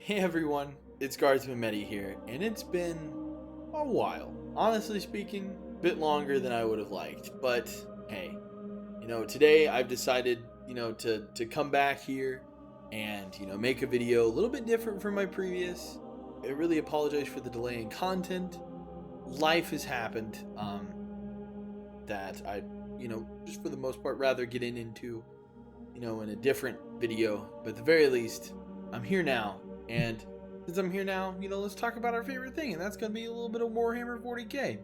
Hey everyone, it's Guardsman Medi here, and it's been a while. Honestly speaking, a bit longer than I would have liked, but hey, today I've decided, to come back here and, make a video a little bit different from my previous. I really apologize for the delay in content. Life has happened, that I, just for the most part rather get into, in a different video, but at the very least, I'm here now. And since I'm here now, let's talk about our favorite thing, and that's going to be a little bit of Warhammer 40k.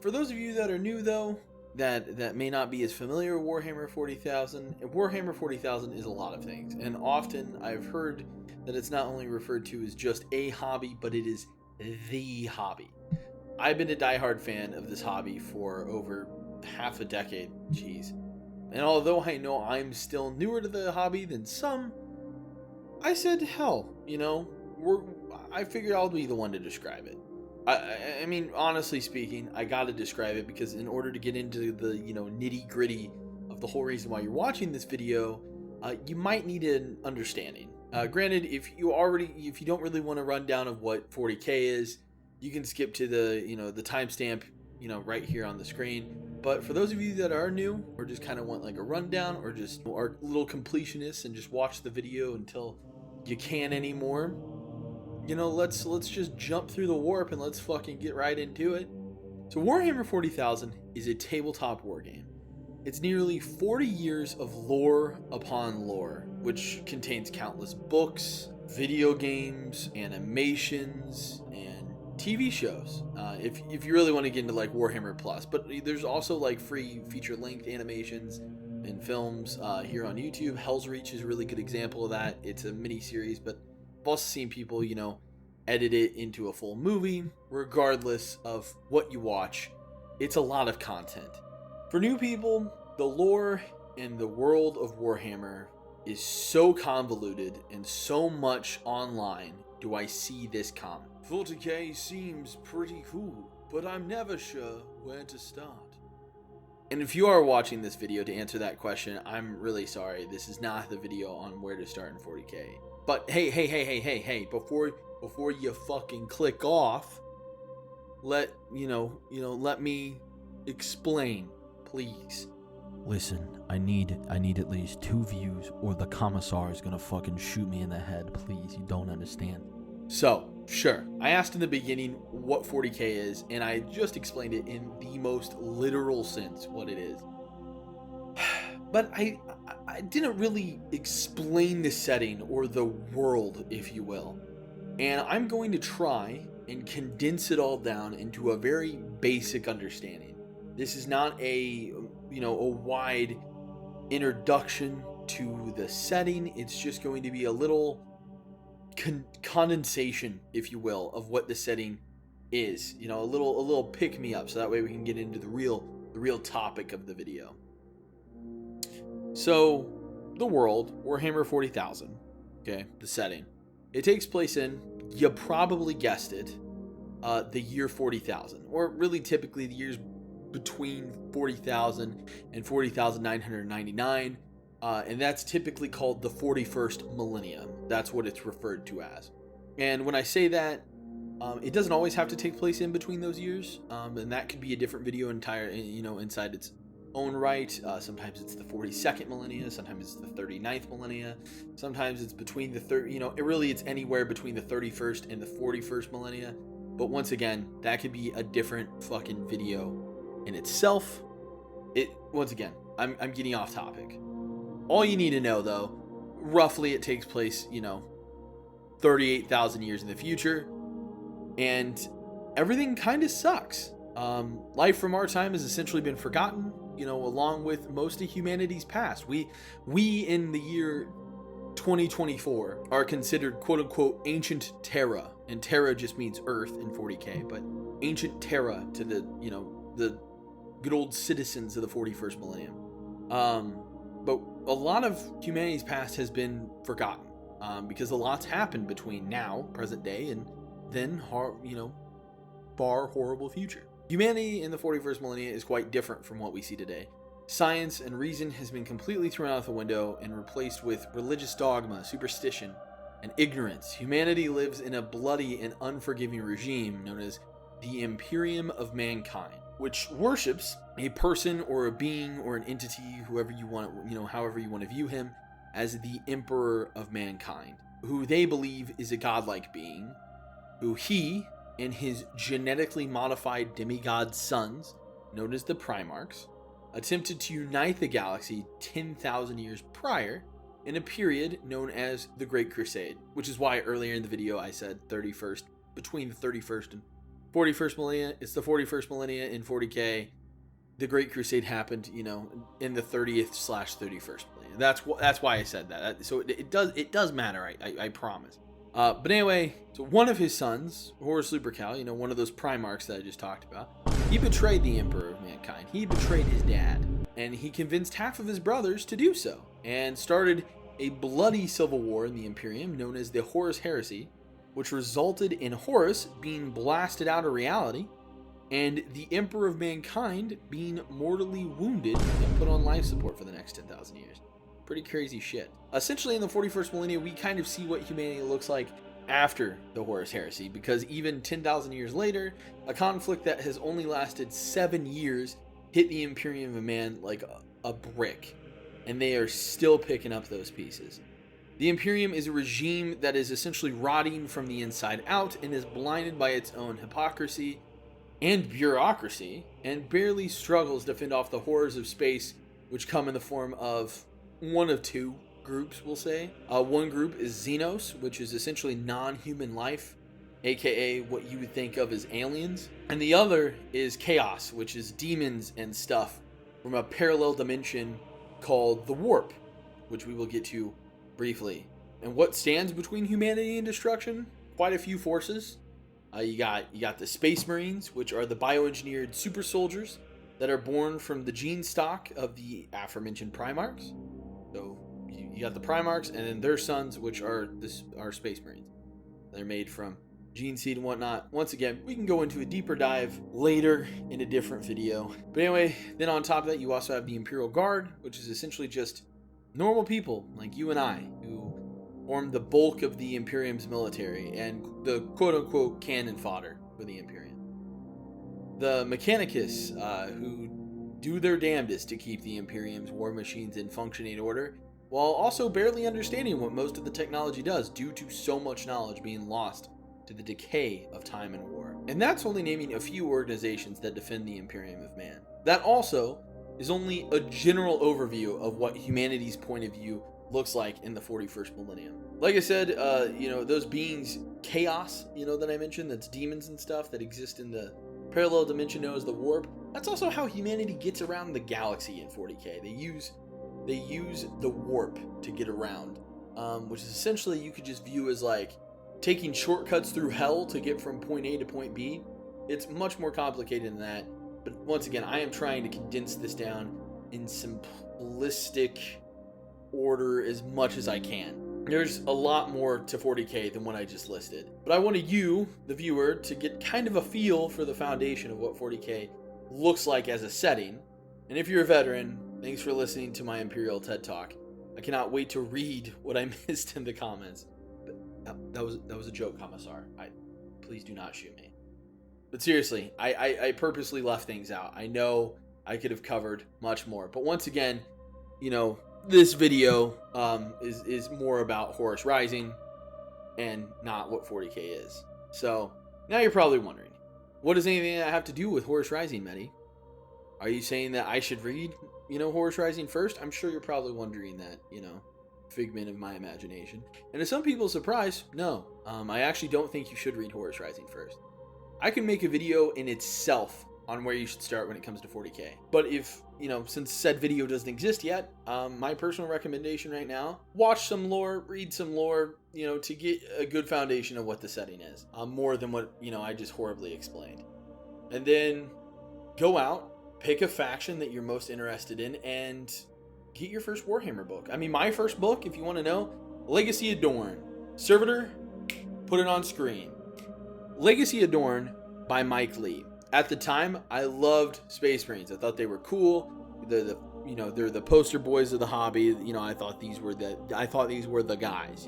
For those of you that are new, though, that may not be as familiar with Warhammer 40,000, Warhammer 40,000 is a lot of things, and often I've heard that it's not only referred to as just a hobby, but it is the hobby. I've been a diehard fan of this hobby for over half a decade, jeez. And although I know I'm still newer to the hobby than some, I said, hell, I figured I'll be the one to describe it. I mean, honestly speaking, I gotta describe it because in order to get into the, nitty gritty of the whole reason why you're watching this video, you might need an understanding. Granted, if you don't really want a rundown of what 40k is, you can skip to the timestamp, right here on the screen. But for those of you that are new or just kind of want like a rundown or just are little completionists and just watch the video until you can't anymore, let's just jump through the warp and let's fucking get right into it. So Warhammer 40,000 is a tabletop war game. It's nearly 40 years of lore upon lore, which contains countless books, video games, animations, and TV shows, if you really want to get into like Warhammer Plus. But there's also like free feature-length animations and films here on YouTube. Hell's Reach is a really good example of that. It's a mini series, but I've also seen people, edit it into a full movie. Regardless of what you watch, it's a lot of content. For new people, the lore in the world of Warhammer is so convoluted and so much online. Do I see this comment? 40k seems pretty cool, but I'm never sure where to start. And if you are watching this video to answer that question, I'm really sorry. This is not the video on where to start in 40k. But hey, before you fucking click off, let me explain, please. Listen, I need at least 2 views or the commissar is gonna fucking shoot me in the head. Please, you don't understand. So, sure, I asked in the beginning what 40k is, and I just explained it in the most literal sense what it is. But I didn't really explain the setting or the world, if you will. And I'm going to try and condense it all down into a very basic understanding. This is not a wide introduction to the setting. It's just going to be a little condensation, if you will, of what the setting is. A little pick me up, so that way we can get into the real topic of the video. So, the world, Warhammer 40,000, okay, the setting. It takes place in, you probably guessed it, the year 40,000, or really typically the years between 40,000 and 40,999, and that's typically called the 41st millennium. That's what it's referred to as. And when I say that, it doesn't always have to take place in between those years, and that could be a different video inside its own right. Sometimes it's the 42nd millennia, sometimes it's the 39th millennia, sometimes it's between the it's anywhere between the 31st and the 41st millennia. But once again, that could be a different fucking video in itself. I'm getting off topic. All you need to know, though, roughly it takes place 38,000 years in the future, and everything kind of sucks. Life from our time has essentially been forgotten, along with most of humanity's past. We in the year 2024 are considered quote-unquote ancient Terra, and Terra just means Earth in 40k, but ancient Terra to the good old citizens of the 41st millennium. But a lot of humanity's past has been forgotten, because a lot's happened between now, present day, and then, far horrible future. Humanity in the 41st millennia is quite different from what we see today. Science and reason has been completely thrown out the window and replaced with religious dogma, superstition, and ignorance. Humanity lives in a bloody and unforgiving regime known as the Imperium of mankind, which worships a person or a being or an entity, whoever you want, however you want to view him, as the Emperor of mankind, who they believe is a godlike being, who he and his genetically modified demigod sons, known as the Primarchs, attempted to unite the galaxy 10,000 years prior in a period known as the Great Crusade, which is why earlier in the video I said 31st, between the 31st and 41st millennia. It's the 41st millennia in 40k. The Great Crusade happened, in the 30th/31st millennia. That's why I said that. So it does matter. I promise. But anyway, so one of his sons, Horus Lupercal, one of those Primarchs that I just talked about, he betrayed the Emperor of mankind. He betrayed his dad, and he convinced half of his brothers to do so, and started a bloody civil war in the Imperium known as the Horus Heresy, which resulted in Horus being blasted out of reality, and the Emperor of mankind being mortally wounded and put on life support for the next 10,000 years. Pretty crazy shit. Essentially, in the 41st millennia, we kind of see what humanity looks like after the Horus Heresy, because even 10,000 years later, a conflict that has only lasted 7 years hit the Imperium of Man like a brick, and they are still picking up those pieces. The Imperium is a regime that is essentially rotting from the inside out and is blinded by its own hypocrisy and bureaucracy, and barely struggles to fend off the horrors of space, which come in the form of one of two groups, we'll say. One group is Xenos, which is essentially non-human life, aka what you would think of as aliens. And the other is Chaos, which is demons and stuff from a parallel dimension called the Warp, which we will get to briefly. And what stands between humanity and destruction? Quite a few forces. You got the Space Marines, which are the bioengineered super soldiers that are born from the gene stock of the aforementioned Primarchs. So you got the Primarchs and then their sons, which are Space Marines. They're made from gene seed and whatnot. Once again, we can go into a deeper dive later in a different video. But anyway, then on top of that, you also have the Imperial Guard, which is essentially just normal people like you and I who form the bulk of the Imperium's military and the quote-unquote cannon fodder for the Imperium. The Mechanicus, who do their damnedest to keep the Imperium's war machines in functioning order, while also barely understanding what most of the technology does due to so much knowledge being lost to the decay of time and war. And that's only naming a few organizations that defend the Imperium of Man. That also is only a general overview of what humanity's point of view looks like in the 41st millennium. Like I said, those beings, Chaos, that I mentioned, that's demons and stuff that exist in the parallel dimension known as the Warp. That's also how humanity gets around the galaxy in 40k. They use the Warp to get around, which is essentially you could just view as like taking shortcuts through hell to get from point A to point B. It's much more complicated than that. But once again, I am trying to condense this down in simplistic order as much as I can. There's a lot more to 40k than what I just listed. But I wanted you, the viewer, to get kind of a feel for the foundation of what 40k looks like as a setting. And if you're a veteran, thanks for listening to my Imperial TED Talk. I cannot wait to read what I missed in the comments. That was a joke, Commissar. Please do not shoot me. But seriously, I purposely left things out. I know I could have covered much more. But once again, this video is more about Horus Rising and not what 40k is. So now you're probably wondering, what does anything have to do with Horus Rising, Mehdi? Are you saying that I should read, Horus Rising first? I'm sure you're probably wondering that, figment of my imagination. And to some people's surprise, no. I actually don't think you should read Horus Rising first. I can make a video in itself on where you should start when it comes to 40k. But if, since said video doesn't exist yet, my personal recommendation right now, watch some lore, read some lore, to get a good foundation of what the setting is. More than what, I just horribly explained. And then go out, pick a faction that you're most interested in, and get your first Warhammer book. I mean, my first book, if you want to know, Legacy of Dorn. Servitor, put it on screen. Legacy of Dorn by Mike Lee. At the time, I loved Space Marines. I thought they were cool. They're the poster boys of the hobby. I thought these were the guys.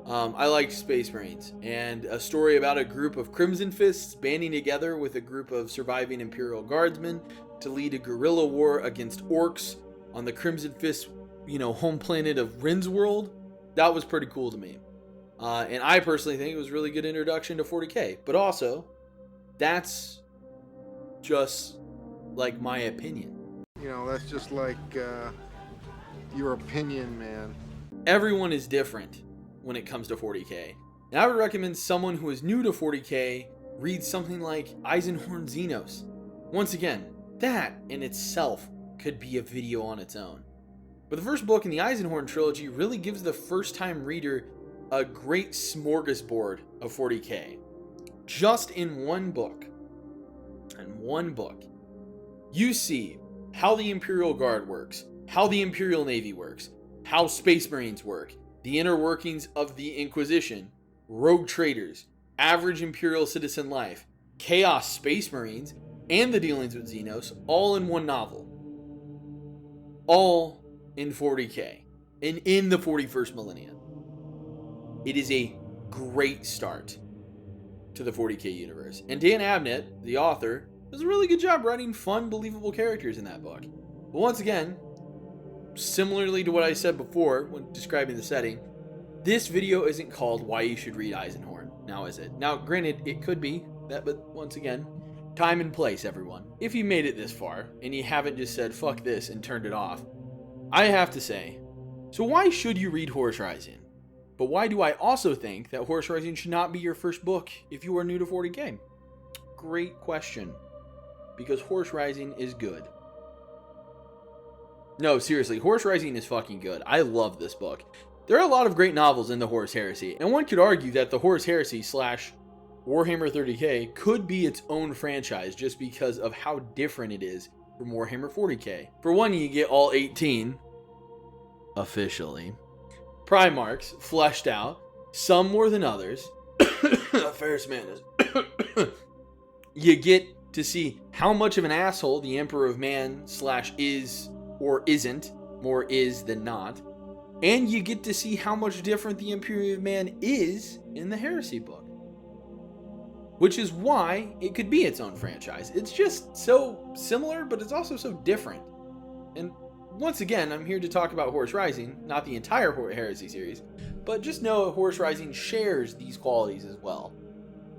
I liked Space Marines, and a story about a group of Crimson Fists banding together with a group of surviving Imperial Guardsmen to lead a guerrilla war against orcs on the Crimson Fist, home planet of Rindsworld. That was pretty cool to me. And I personally think it was a really good introduction to 40k. But also, that's just like my opinion. That's just like your opinion, man. Everyone is different when it comes to 40k. And I would recommend someone who is new to 40k read something like Eisenhorn Xenos. Once again, that in itself could be a video on its own. But the first book in the Eisenhorn trilogy really gives the first-time reader a great smorgasbord of 40k. Just in one book, you see how the Imperial Guard works, how the Imperial Navy works, how Space Marines work, the inner workings of the Inquisition, rogue traders, average Imperial citizen life, Chaos Space Marines, and the dealings with Xenos, all in one novel. All in 40k, and in the 41st millennium. It is a great start to the 40k universe. And Dan Abnett, the author, does a really good job writing fun, believable characters in that book. But once again, similarly to what I said before when describing the setting, this video isn't called Why You Should Read Eisenhorn, now is it? Now, granted, it could be that, but once again, time and place, everyone. If you made it this far, and you haven't just said, fuck this, and turned it off, I have to say, so why should you read Horus Rising? But why do I also think that Horus Rising should not be your first book if you are new to 40k? Great question. Because Horus Rising is good. No, seriously, Horus Rising is fucking good. I love this book. There are a lot of great novels in the Horus Heresy, and one could argue that the Horus Heresy / Warhammer 30k could be its own franchise just because of how different it is from Warhammer 40k. For one, you get all 18, officially, Primarchs fleshed out, some more than others. Ferris Manus. You get to see how much of an asshole the Emperor of Man / is or isn't, more is than not, and you get to see how much different the Imperium of Man is in the Heresy book. Which is why it could be its own franchise. It's just so similar, but it's also so different. And once again, I'm here to talk about Horus Rising, not the entire Heresy series, but just know Horus Rising shares these qualities as well.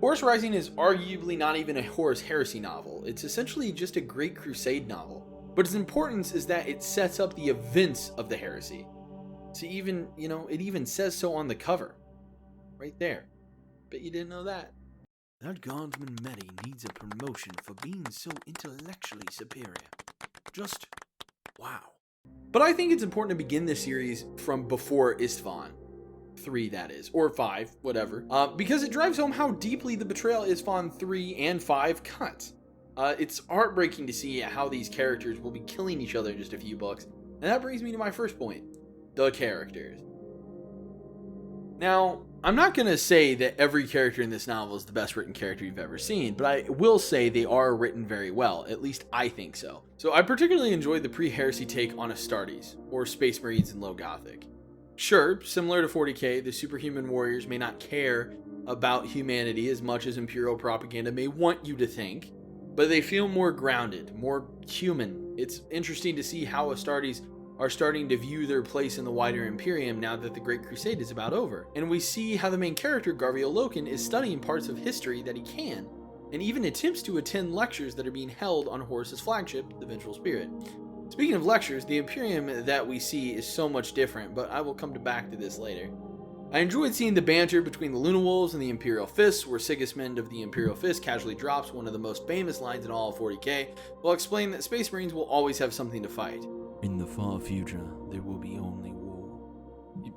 Horus Rising is arguably not even a Horus Heresy novel. It's essentially just a Great Crusade novel. But its importance is that it sets up the events of the Heresy. So even, it even says so on the cover. Right there. Bet you didn't know that. That guardsman Medi needs a promotion for being so intellectually superior. Just wow. But I think it's important to begin this series from before Istvan. 3, that is, or 5, whatever, because it drives home how deeply the betrayal Istvan 3 and 5 cut. It's heartbreaking to see how these characters will be killing each other in just a few books, and that brings me to my first point, the characters. Now, I'm not going to say that every character in this novel is the best written character you've ever seen, but I will say they are written very well, at least I think so. So I particularly enjoyed the pre-Heresy take on Astartes, or Space Marines in Low Gothic. Sure, similar to 40k, the superhuman warriors may not care about humanity as much as Imperial propaganda may want you to think, but they feel more grounded, more human. It's interesting to see how Astartes are starting to view their place in the wider Imperium now that the Great Crusade is about over. And we see how the main character, Garviel Loken, is studying parts of history that he can, and even attempts to attend lectures that are being held on Horus's flagship, the Vengeful Spirit. Speaking of lectures, the Imperium that we see is so much different, but I will come back to this later. I enjoyed seeing the banter between the Luna Wolves and the Imperial Fists, where Sigismund of the Imperial Fist casually drops one of the most famous lines in all of 40k, while explaining that Space Marines will always have something to fight. In the far future, there will be only war.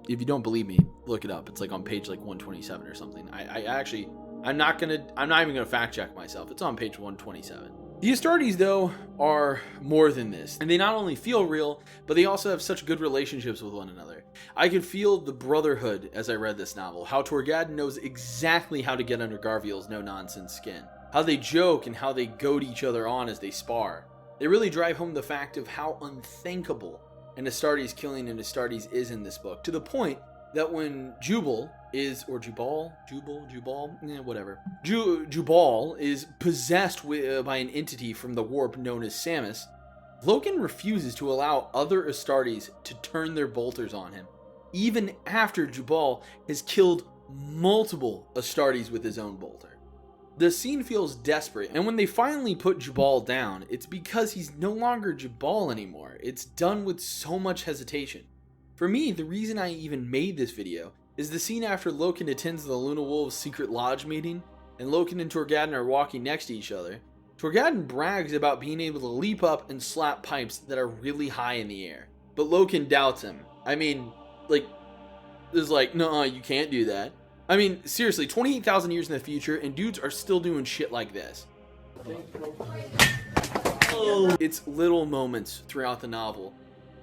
If you don't believe me, look it up. It's on page 127 or something. I'm not even gonna fact check myself. It's on page 127. The Astartes, though, are more than this, and they not only feel real, but they also have such good relationships with one another. I could feel the brotherhood as I read this novel, how Torgadon knows exactly how to get under Garviel's no-nonsense skin, how they joke and how they goad each other on as they spar. They really drive home the fact of how unthinkable an Astartes killing an Astartes is in this book, to the point that when Jubal is possessed by an entity from the warp known as Samus, Loken refuses to allow other Astartes to turn their bolters on him, even after Jubal has killed multiple Astartes with his own bolter. The scene feels desperate, and when they finally put Jubal down, it's because he's no longer Jubal anymore. It's done with so much hesitation. For me, the reason I even made this video is the scene after Loken attends the Luna Wolves' secret lodge meeting, and Loken and Torgadon are walking next to each other. Torgadon brags about being able to leap up and slap pipes that are really high in the air, but Loken doubts him. I mean, no, you can't do that. I mean, seriously, 28,000 years in the future, and dudes are still doing shit like this. It's little moments throughout the novel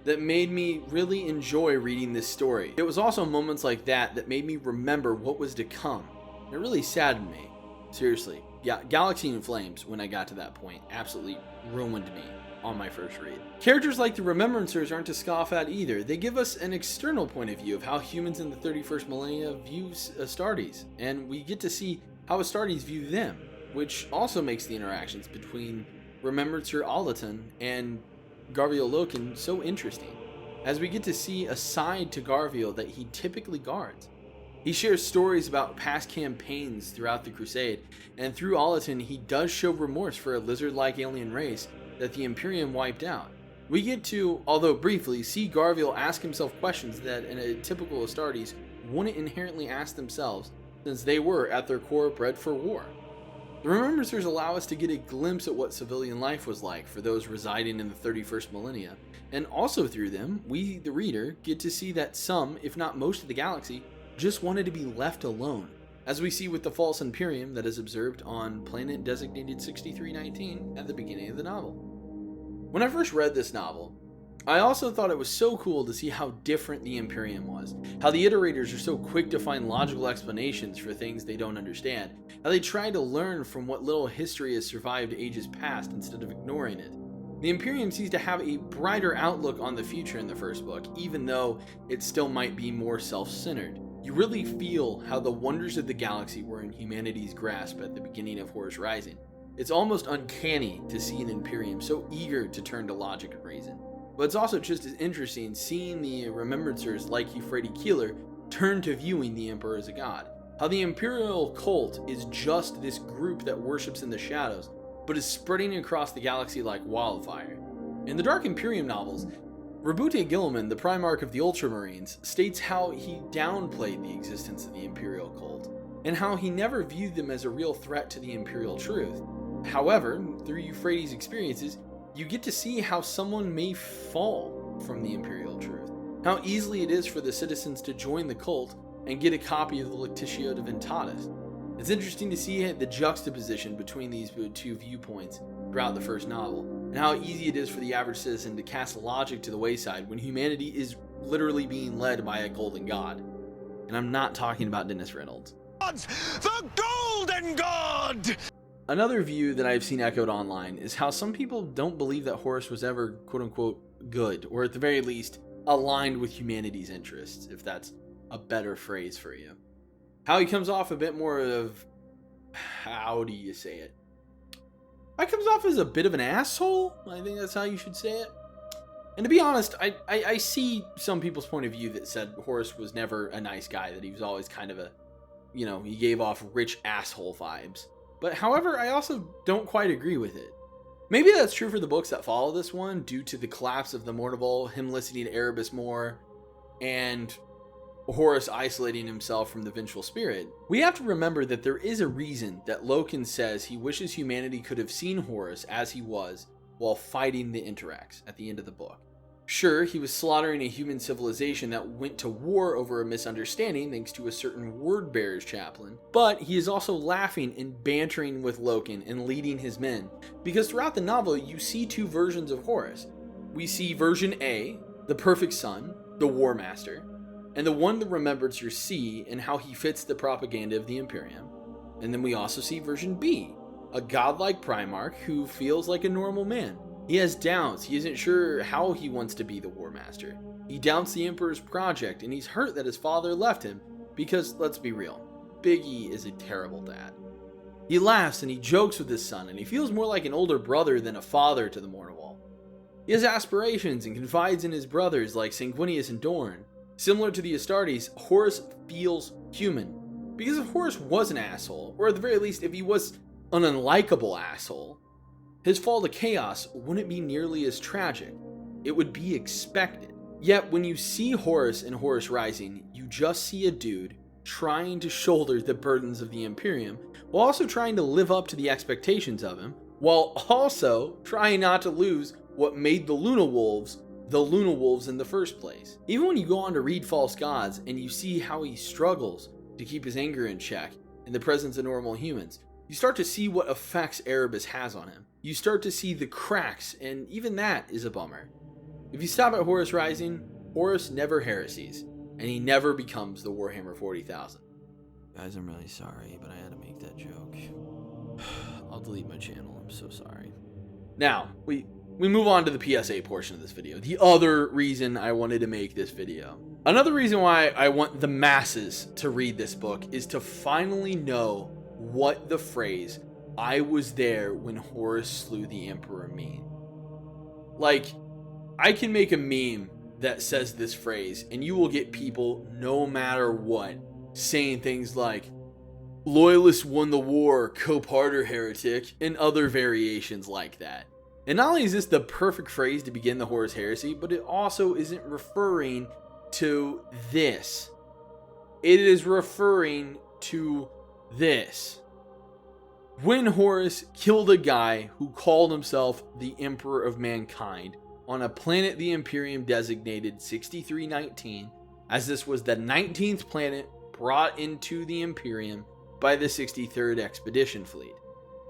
that made me really enjoy reading this story. It was also moments like that that made me remember what was to come. It really saddened me. Seriously. Yeah, Galaxy in Flames, when I got to that point, absolutely ruined me on my first read. Characters like the Remembrancers aren't to scoff at either. They give us an external point of view of how humans in the 31st millennia view Astartes, and we get to see how Astartes view them, which also makes the interactions between Remembrancer Aldaton and Garviel Loken so interesting, as we get to see a side to Garviel that he typically guards. He shares stories about past campaigns throughout the Crusade, and through Aldaton he does show remorse for a lizard-like alien race that the Imperium wiped out. We get to, although briefly, see Garviel ask himself questions that in a typical Astartes wouldn't inherently ask themselves, since they were, at their core, bred for war. The Remembrancers allow us to get a glimpse at what civilian life was like for those residing in the 31st millennia, and also through them, we, the reader, get to see that some, if not most of the galaxy, just wanted to be left alone, as we see with the false Imperium that is observed on planet designated 6319 at the beginning of the novel. When I first read this novel, I also thought it was so cool to see how different the Imperium was, how the iterators are so quick to find logical explanations for things they don't understand, how they try to learn from what little history has survived ages past instead of ignoring it. The Imperium seems to have a brighter outlook on the future in the first book, even though it still might be more self-centered. You really feel how the wonders of the galaxy were in humanity's grasp at the beginning of Horus Rising. It's almost uncanny to see an Imperium so eager to turn to logic and reason. But it's also just as interesting seeing the Remembrancers like Euphrates Keeler turn to viewing the Emperor as a god. How the Imperial cult is just this group that worships in the shadows, but is spreading across the galaxy like wildfire. In the Dark Imperium novels, Rabute Gilliman, the Primarch of the Ultramarines, states how he downplayed the existence of the Imperial cult, and how he never viewed them as a real threat to the Imperial truth. However, through Euphrates' experiences, you get to see how someone may fall from the Imperial truth, how easily it is for the citizens to join the cult and get a copy of the Lectitio Diventatis. It's interesting to see the juxtaposition between these two viewpoints throughout the first novel, and how easy it is for the average citizen to cast logic to the wayside when humanity is literally being led by a golden god. And I'm not talking about Dennis Reynolds. The Golden God! Another view that I've seen echoed online is how some people don't believe that Horus was ever quote-unquote good, or at the very least, aligned with humanity's interests, if that's a better phrase for you. How he comes off a bit more of, how do you say it? He comes off as a bit of an asshole. I think that's how you should say it. And to be honest, I see some people's point of view that said Horus was never a nice guy, that he was always kind of a, he gave off rich asshole vibes. But however, I also don't quite agree with it. Maybe that's true for the books that follow this one, due to the collapse of the Mournival, him listening to Erebus more, and Horus isolating himself from the vengeful spirit. We have to remember that there is a reason that Loken says he wishes humanity could have seen Horus as he was while fighting the Interax at the end of the book. Sure, he was slaughtering a human civilization that went to war over a misunderstanding thanks to a certain word-bearer's chaplain, but he is also laughing and bantering with Loken and leading his men, because throughout the novel you see two versions of Horus. We see version A, the perfect son, the war master, and the one the Remembrancers see and how he fits the propaganda of the Imperium. And then we also see version B, a godlike Primarch who feels like a normal man. He has doubts, he isn't sure how he wants to be the War Master. He doubts the Emperor's project, and he's hurt that his father left him because, let's be real, Big E is a terrible dad. He laughs and he jokes with his son, and he feels more like an older brother than a father to the Mournival. He has aspirations and confides in his brothers like Sanguinius and Dorn. Similar to the Astartes, Horus feels human. Because if Horus was an asshole, or at the very least if he was an unlikable asshole, his fall to chaos wouldn't be nearly as tragic. It would be expected. Yet when you see Horus in Horus Rising, you just see a dude trying to shoulder the burdens of the Imperium, while also trying to live up to the expectations of him, while also trying not to lose what made the Luna Wolves in the first place. Even when you go on to read False Gods and you see how he struggles to keep his anger in check in the presence of normal humans, you start to see what effects Erebus has on him. You start to see the cracks, and even that is a bummer. If you stop at Horus Rising, Horus never heresies, and he never becomes the Warhammer 40,000. Guys, I'm really sorry, but I had to make that joke. I'll delete my channel, I'm so sorry. Now, we move on to the PSA portion of this video. The other reason I wanted to make this video. Another reason why I want the masses to read this book is to finally know what the phrase, "I was there when Horus slew the Emperor" mean. Like, I can make a meme that says this phrase, and you will get people, no matter what, saying things like, "Loyalists won the war, coparter heretic," and other variations like that. And not only is this the perfect phrase to begin the Horus Heresy, but it also isn't referring to this. It is referring to this. When Horus killed a guy who called himself the Emperor of Mankind on a planet the Imperium designated 6319, as this was the 19th planet brought into the Imperium by the 63rd Expedition Fleet.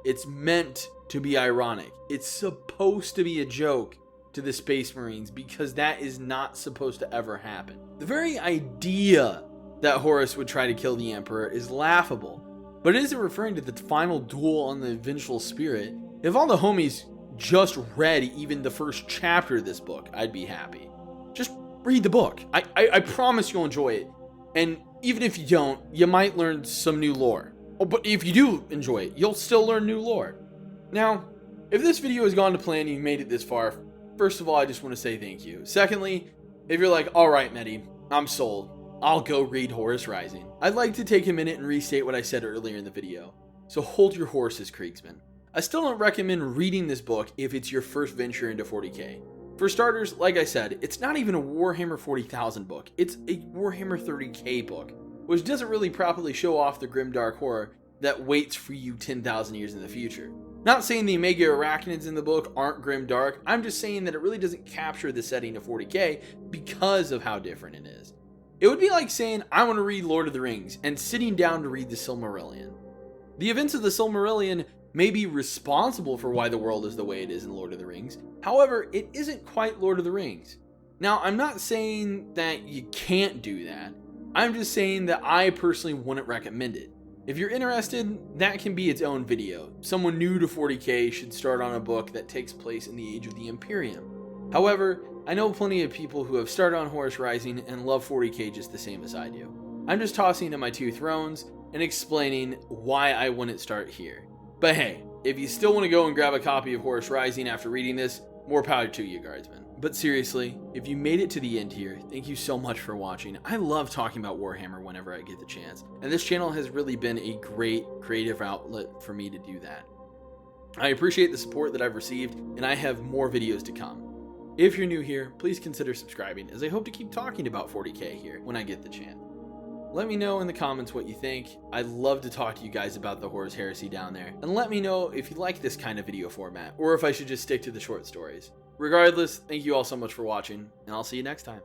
It's meant to be ironic. It's supposed to be a joke to the Space Marines because that is not supposed to ever happen. The very idea that Horus would try to kill the Emperor is laughable, but it isn't referring to the final duel on the Vengeful Spirit. If all the homies just read even the first chapter of this book, I'd be happy. Just read the book. I promise you'll enjoy it. And even if you don't, you might learn some new lore. Oh, but if you do enjoy it, you'll still learn new lore. Now, if this video has gone to plan and you've made it this far, first of all, I just want to say thank you. Secondly, if you're like, alright Medi, I'm sold, I'll go read Horus Rising, I'd like to take a minute and restate what I said earlier in the video. So hold your horses, Kriegsman. I still don't recommend reading this book if it's your first venture into 40k. For starters, like I said, it's not even a Warhammer 40,000 book, it's a Warhammer 30k book, which doesn't really properly show off the grim dark horror that waits for you 10,000 years in the future. Not saying the Omega Arachnids in the book aren't grim dark, I'm just saying that it really doesn't capture the setting of 40k because of how different it is. It would be like saying I want to read Lord of the Rings and sitting down to read the Silmarillion. The events of the Silmarillion may be responsible for why the world is the way it is in Lord of the Rings, however, it isn't quite Lord of the Rings. Now, I'm not saying that you can't do that, I'm just saying that I personally wouldn't recommend it. If you're interested, that can be its own video. Someone new to 40k should start on a book that takes place in the age of the Imperium. However, I know plenty of people who have started on Horus Rising and love 40k just the same as I do. I'm just tossing in my two thrones and explaining why I wouldn't start here. But hey, if you still want to go and grab a copy of Horus Rising after reading this, more power to you, Guardsmen. But seriously, if you made it to the end here, thank you so much for watching. I love talking about Warhammer whenever I get the chance, and this channel has really been a great creative outlet for me to do that. I appreciate the support that I've received, and I have more videos to come. If you're new here, please consider subscribing, as I hope to keep talking about 40k here when I get the chance. Let me know in the comments what you think. I'd love to talk to you guys about the Horus Heresy down there, and let me know if you like this kind of video format, or if I should just stick to the short stories. Regardless, thank you all so much for watching, and I'll see you next time.